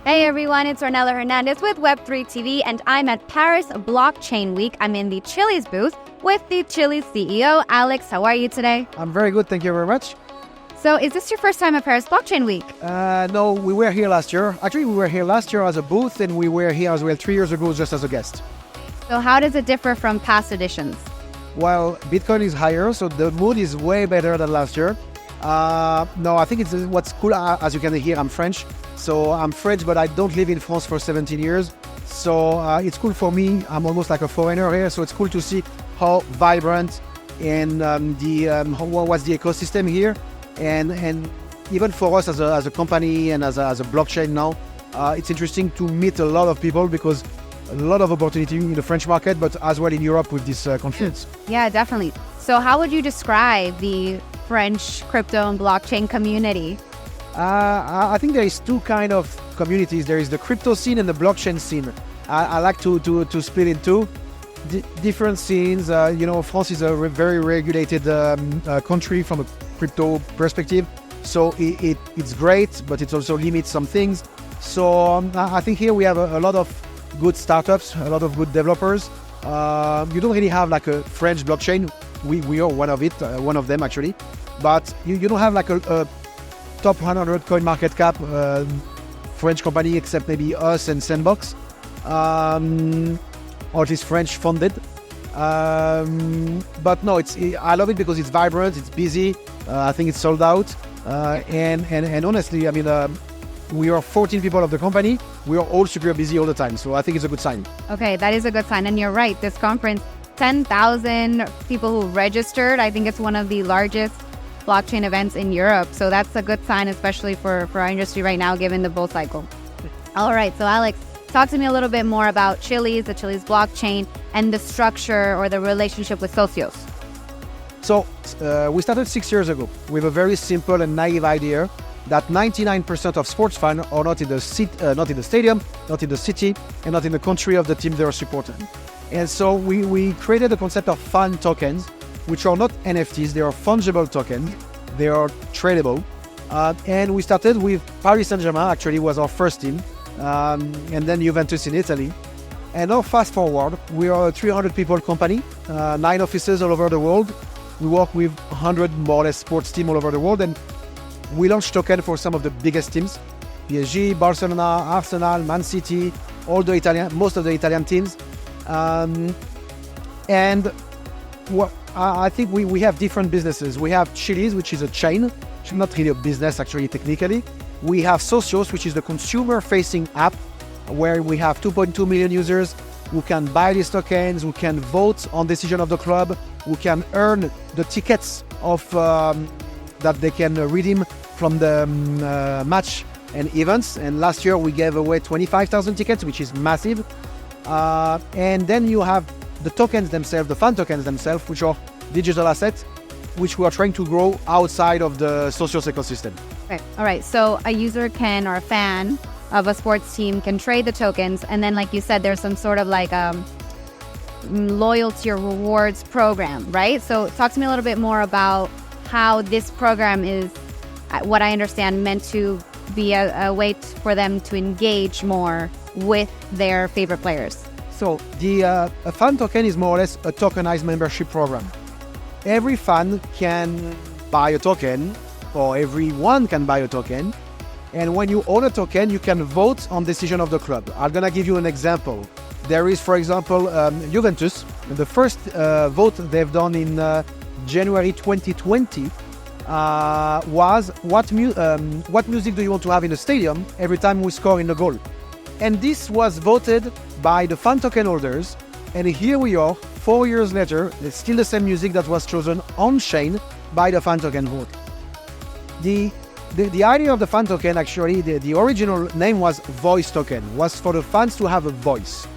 Hey everyone, it's Ornella Hernandez with Web3 TV, and I'm at Paris Blockchain Week. I'm in the Chiliz booth with the Chiliz CEO, Alex. How are you today? I'm very good, thank you very much. So is this your first time at Paris Blockchain Week? No, we were here last year. Actually, we were here last year as a booth, and we were here as well 3 years ago just as a guest. So how does it differ from past editions? Well, Bitcoin is higher, so the mood is way better than last year. No, I think it's what's cool, as you can hear, I'm French. So I'm French, but I don't live in France for 17 years. So it's cool for me. I'm almost like a foreigner here. So it's cool to see how vibrant and what's the ecosystem here. And even for us as a company and as a blockchain now, it's interesting to meet a lot of people because a lot of opportunity in the French market, but as well in Europe with this conference. Yeah, definitely. So how would you describe the French crypto and blockchain community? I think there is two kind of communities. There is the crypto scene and the blockchain scene. I like to split in two different scenes. France is a very regulated country from a crypto perspective. So it's great, but it also limits some things. So I think here we have a lot of good startups, a lot of good developers. You don't really have like a French blockchain. We are one of them actually. But you don't have like a top 100 coin market cap French company, except maybe us and Sandbox, or at least French funded. But no, I love it because it's vibrant, it's busy. I think it's sold out, and honestly, I mean, we are 14 people of the company. We are all super busy all the time, so I think it's a good sign. Okay, that is a good sign, and you're right. This conference, 10,000 people who registered. I think it's one of the largest blockchain events in Europe. So that's a good sign, especially for our industry right now, given the bull cycle. All right, so Alex, talk to me a little bit more about Chiliz, the Chiliz blockchain, and the structure or the relationship with Socios. So we started 6 years ago with a very simple and naive idea that 99% of sports fans are not in the stadium, not in the city, and not in the country of the team they are supporting. And so we created the concept of fan tokens, which are not NFTs, they are fungible tokens, they are tradable. And we started with Paris Saint-Germain, actually was our first team, and then Juventus in Italy. And now fast forward, we are a 300 people company, 9 offices all over the world. We work with 100 more or less sports teams all over the world, and we launch token for some of the biggest teams, PSG, Barcelona, Arsenal, Man City, most of the Italian teams. I think we have different businesses. We have Chiliz, which is a chain, which is not really a business actually technically. We have Socios, which is the consumer-facing app, where we have 2.2 million users who can buy these tokens, who can vote on decision of the club, who can earn the tickets of that they can redeem from the match and events. And last year we gave away 25,000 tickets, which is massive. And then you have the tokens themselves, the fan tokens themselves, which are digital assets, which we are trying to grow outside of the Socios ecosystem. Okay. All right. So a user can, or a fan of a sports team can trade the tokens. And then, like you said, there's some sort of like loyalty or rewards program, right? So talk to me a little bit more about how this program is, what I understand, meant to be a way for them to engage more with their favorite players. So a fan token is more or less a tokenized membership program. Every fan can buy a token, or everyone can buy a token. And when you own a token, you can vote on decision of the club. I'm gonna give you an example. There is, for example, Juventus. The first vote they've done in January 2020 was what music do you want to have in the stadium every time we score in the goal? And this was voted by the fan token holders. And here we are, 4 years later, it's still the same music that was chosen on-chain by the fan token vote. The idea of the fan token, actually, the original name was voice token, was for the fans to have a voice.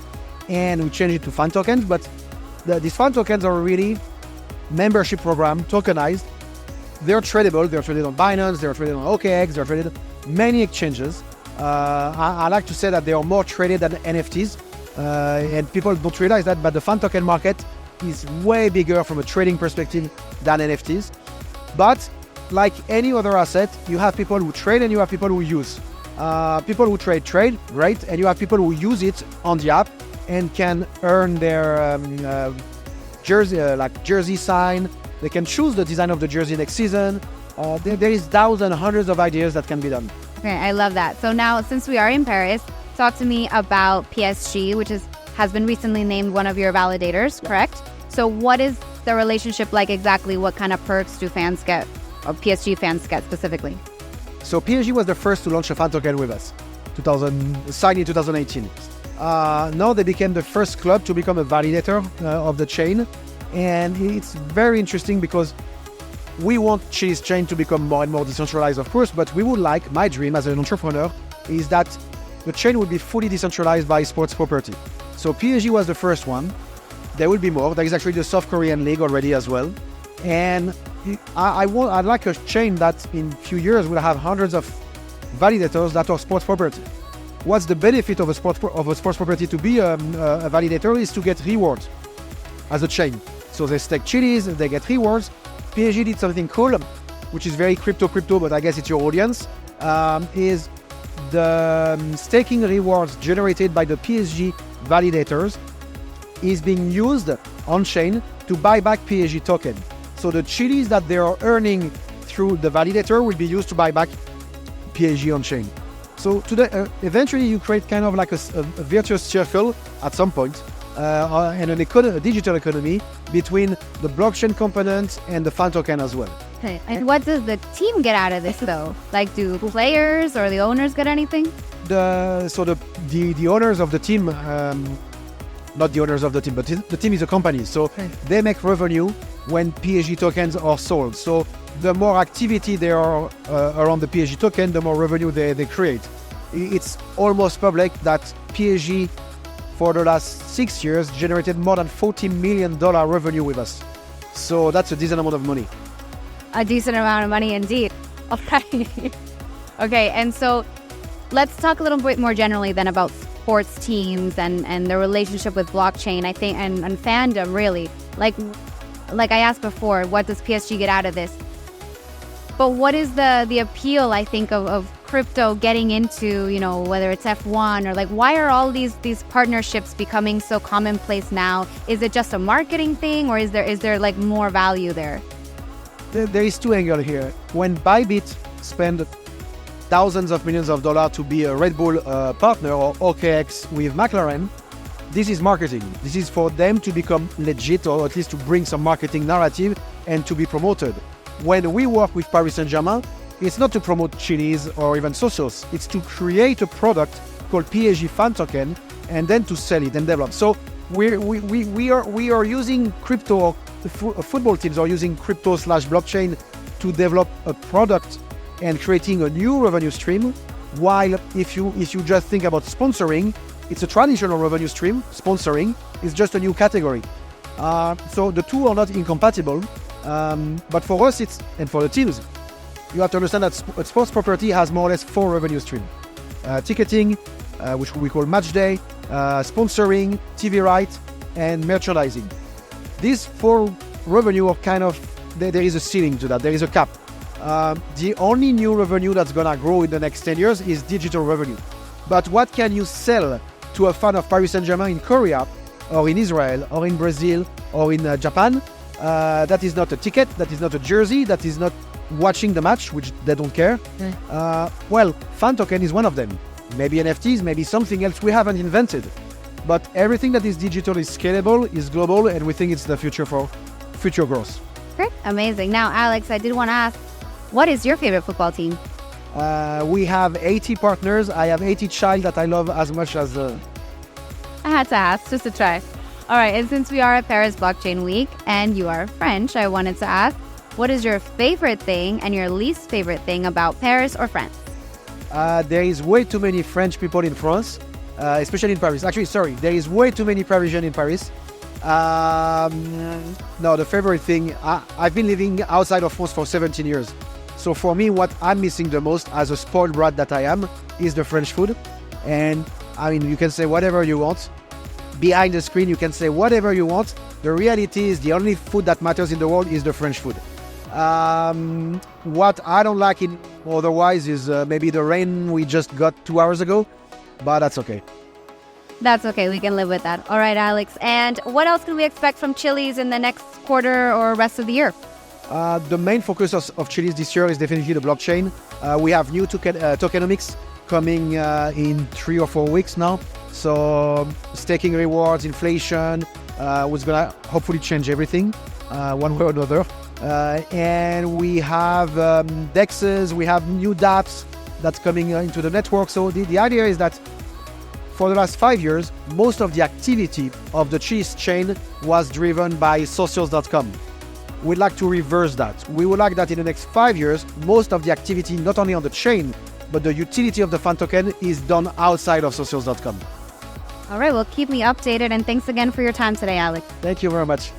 And we changed it to fan tokens, but these fan tokens are really membership program, tokenized. They're tradable, they're traded on Binance, they're traded on OKX, they're traded on many exchanges. I like to say that they are more traded than NFTs, and people don't realize that, but the fan token market is way bigger from a trading perspective than NFTs. But like any other asset, you have people who trade and you have people who use. People who trade, great. And you have people who use it on the app and can earn their jersey sign. They can choose the design of the jersey next season. There is thousands, hundreds of ideas that can be done. Okay, I love that. So now, since we are in Paris, talk to me about PSG, which has been recently named one of your validators, correct? So what is the relationship like exactly? What kind of perks do fans get, or PSG fans get specifically? So PSG was the first to launch a fan token with us, signed in 2018. Now they became the first club to become a validator of the chain. And it's very interesting because we want Chiliz chain to become more and more decentralized, of course, but we would like, my dream as an entrepreneur, is that the chain would be fully decentralized by sports property. So PSG was the first one. There will be more. There is actually the South Korean League already as well. And I'd like a chain that in a few years will have hundreds of validators that are sports property. What's the benefit of a sports property to be a validator is to get rewards as a chain. So they stake Chiliz, they get rewards. PSG did something cool, which is very crypto, but I guess it's your audience, is the staking rewards generated by the PSG validators is being used on-chain to buy back PSG token. So the Chiliz that they are earning through the validator will be used to buy back PSG on-chain. So today, eventually you create kind of like a virtuous circle at some point, and a digital economy between the blockchain component and the fan token as well. Okay. And what does the team get out of this though? Like, do players or the owners get anything? The owners of the team, not the owners of the team, but the team is a company. So they make revenue when PSG tokens are sold. So the more activity there are around the PSG token, the more revenue they create. It's almost public that PSG for the last 6 years generated more than $40 million revenue with us. So that's a decent amount of money. A decent amount of money indeed. All right. Okay, and so let's talk a little bit more generally then about sports teams and the relationship with blockchain, I think, and fandom really. Like I asked before, what does PSG get out of this? But what is the appeal, I think, of crypto getting into, you know, whether it's F1 or like, why are all these partnerships becoming so commonplace now? Is it just a marketing thing, or is there like more value there? There is two angles here. When Bybit spend thousands of millions of dollars to be a Red Bull partner or OKX with McLaren, this is marketing. This is for them to become legit, or at least to bring some marketing narrative and to be promoted. When we work with Paris Saint-Germain, it's not to promote Chiliz or even Socios. It's to create a product called PSG Fan Token and then to sell it and develop. So we are using crypto. Football teams are using crypto/blockchain to develop a product and creating a new revenue stream. While if you just think about sponsoring, it's a traditional revenue stream. Sponsoring is just a new category. So the two are not incompatible. But for us, and for the teams, you have to understand that sports property has more or less 4 revenue streams. Ticketing, which we call match day, sponsoring, TV rights, and merchandising. These 4 revenue are kind of, there is a ceiling to that, there is a cap. The only new revenue that's gonna grow in the next 10 years is digital revenue. But what can you sell to a fan of Paris Saint-Germain in Korea, or in Israel, or in Brazil, or in Japan? That is not a ticket, that is not a jersey, that is not watching the match, which they don't care. Well, fan token is one of them. Maybe NFTs, maybe something else we haven't invented. But everything that is digital is scalable, is global, and we think it's the future for future growth. Great, amazing. Now, Alex, I did want to ask, what is your favorite football team? We have 80 partners. I have 80 child that I love as much as... I had to ask, just to try. All right, and since we are at Paris Blockchain Week and you are French, I wanted to ask, what is your favorite thing and your least favorite thing about Paris or France? There is way too many French people in France, especially in Paris. Actually, sorry, there is way too many Parisians in Paris. No, the favorite thing, I've been living outside of France for 17 years. So for me, what I'm missing the most as a spoiled brat that I am is the French food. And I mean, you can say whatever you want. Behind the screen, you can say whatever you want. The reality is the only food that matters in the world is the French food. What I don't like in Otherwise, is maybe the rain we just got 2 hours ago, but that's okay. That's okay. We can live with that. All right, Alex. And what else can we expect from Chiliz in the next quarter or rest of the year? The main focus of Chiliz this year is definitely the blockchain. We have new tokenomics coming in 3 or 4 weeks now. So staking rewards, inflation, was gonna hopefully change everything one way or another. And we have DEXs, we have new dApps that's coming into the network. So the idea is that for the last 5 years, most of the activity of the Chiliz chain was driven by Socios.com. We'd like to reverse that. We would like that in the next 5 years, most of the activity, not only on the chain, but the utility of the fan token is done outside of Socios.com. All right, well, keep me updated. And thanks again for your time today, Alex. Thank you very much.